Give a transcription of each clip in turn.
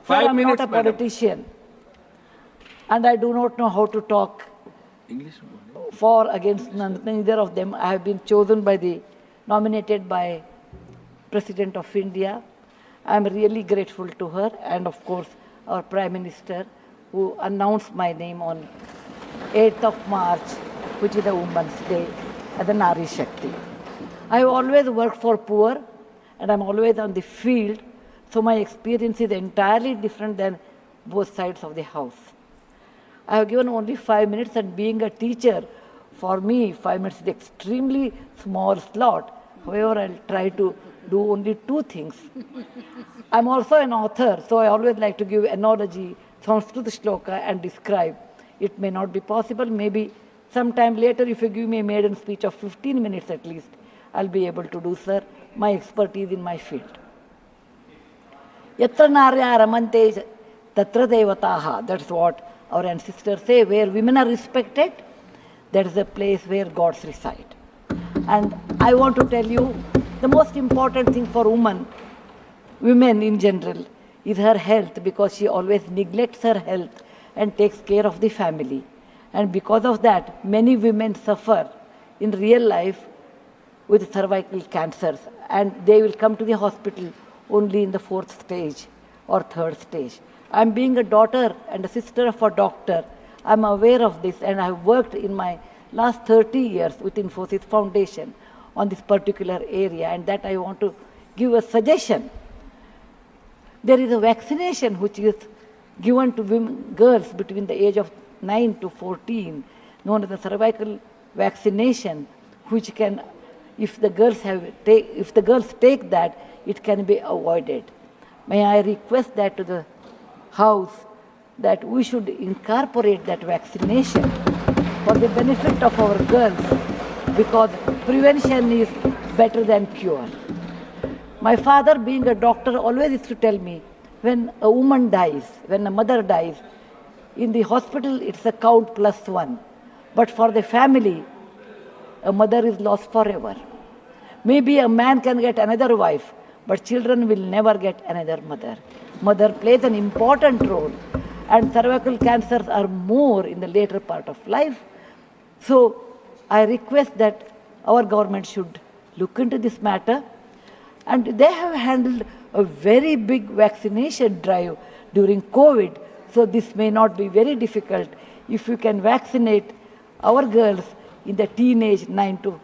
Sir, I'm minutes, not a madam. politician, and I do not know how to talk English. for, against, neither of them. I have been chosen by nominated by President of India. I am really grateful to her, and of course our Prime Minister, who announced my name on 8th of March, which is the Women's Day, as a Nari Shakti. I have always worked for poor, and I'm always on the field, so my experience is entirely different than both sides of the house. I have given only 5 minutes, and being a teacher, for me, 5 minutes is extremely small slot. However, I'll try to do only 2 things. I'm also an author, so I always like to give analogy, Sanskrit shloka, and describe. It may not be possible. Maybe sometime later, if you give me a maiden speech of 15 minutes at least, I'll be able to do, sir, my expertise in my field. Yatra narya ramante tatra devataha. That's what our ancestors say. Where women are respected, that is the place where gods reside. And I want to tell you, the most important thing for women in general, is her health, because she always neglects her health and takes care of the family. And because of that, many women suffer in real life with cervical cancers, and they will come to the hospital only in the 4th stage or 3rd stage. I'm being a daughter and a sister of a doctor. I'm aware of this, and I've worked in my last 30 years with Infosys Foundation on this particular area, and that I want to give a suggestion. There is a vaccination which is given to girls between the age of 9 to 14, known as the cervical vaccination, which can, if the girls take that, it can be avoided. May I request that to the House, that we should incorporate that vaccination for the benefit of our girls, because prevention is better than cure. My father, being a doctor, always used to tell me, when a woman dies, when a mother dies, in the hospital it's a count +1. But for the family, a mother is lost forever. Maybe a man can get another wife, but children will never get another mother. Mother plays an important role, and cervical cancers are more in the later part of life. So I request that our government should look into this matter. And they have handled a very big vaccination drive during COVID, so this may not be very difficult if you can vaccinate our girls in the teenage 9 to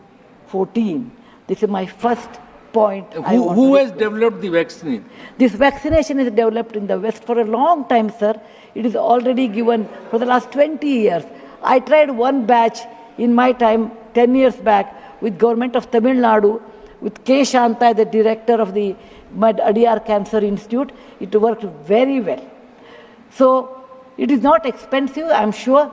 14. This is my first point. Who has developed the vaccine? This vaccination is developed in the West for a long time, sir. It is already given for the last 20 years. I tried one batch in my time, 10 years back, with government of Tamil Nadu, with K. Shanta, the director of the Adyar Cancer Institute. It worked very well. So it is not expensive, I'm sure.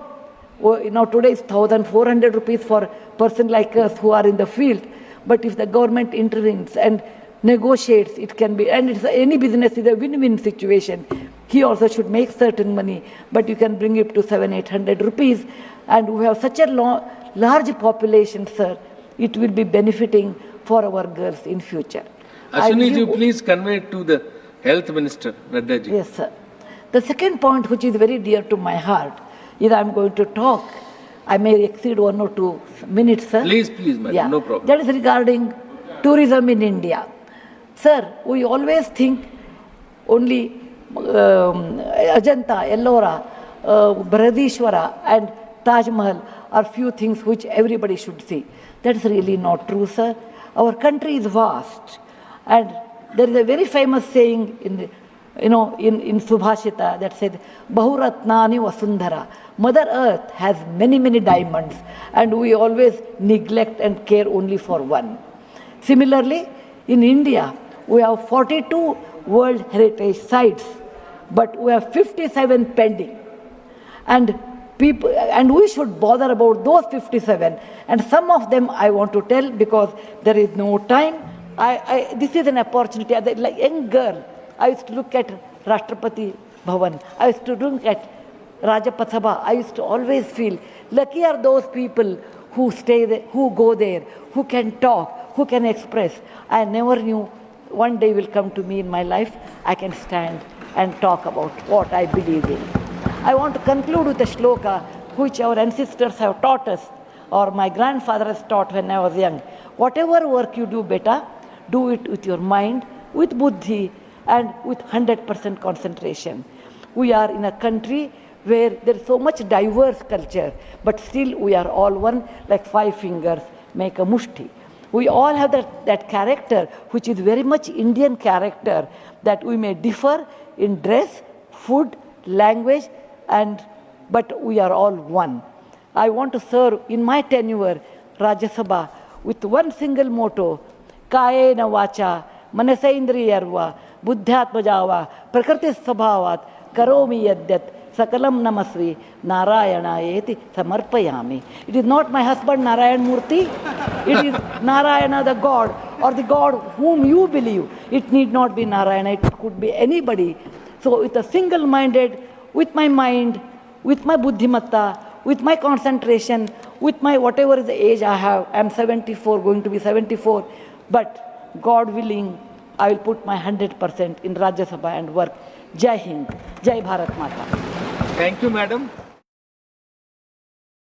Today is 1,400 rupees for a person like us who are in the field. But if the government intervenes and negotiates, it can be, and any business is a win-win situation. He also should make certain money, but you can bring it to 700-800 rupees. And we have such a large population, sir, it will be benefiting for our girls in future. Ashwini ji, please convey it to the Health Minister, Nadda ji. Yes, sir. The second point, which is very dear to my heart, is I am going to talk. I may exceed 1 or 2 minutes, sir. Please, madam, no problem. That is regarding tourism in India. Sir, we always think only Ajanta, Ellora, Brihadishwara and Taj Mahal are few things which everybody should see. That's really not true, sir. Our country is vast, and there is a very famous saying in Subhashita that says, Bahuratnani Vasundhara. Mother Earth has many, many diamonds, and we always neglect and care only for one. Similarly, in India, we have 42 World Heritage Sites, but we have 57 pending. And we should bother about those 57. And some of them I want to tell because there is no time. This is an opportunity. Like a young girl, I used to look at Rashtrapati Bhavan. I used to look at Rajpath Sabha. I used to always feel lucky are those people who stay there, who go there, who can talk, who can express. I never knew one day will come to me in my life, I can stand and talk about what I believe in. I want to conclude with a shloka which our ancestors have taught us, or my grandfather has taught when I was young. Whatever work you do, beta, do it with your mind, with buddhi, and with 100% concentration. We are in a country where there is so much diverse culture, but still we are all one, like 5 fingers make a mushti. We all have that character, which is very much Indian character, that we may differ in dress, food, language, but we are all one. I want to serve in my tenure Rajya Sabha with one single motto: Kayena vacha, manasaindriyarva, buddhyatmajava, prakriti sabhavat, karomi yadyat, sakalam namasri, Narayanayeti samarpayami. It is not my husband Narayan Murthy, it is Narayana the God, or the God whom you believe. It need not be Narayana, it could be anybody. So with a single-minded, with my mind, with my buddhimatta, with my concentration, with my whatever is the age I have, I am 74, going to be 74, but God willing, I will put my 100% in Rajya Sabha and work. Jai Hind, Jai Bharat Mata. Thank you, madam.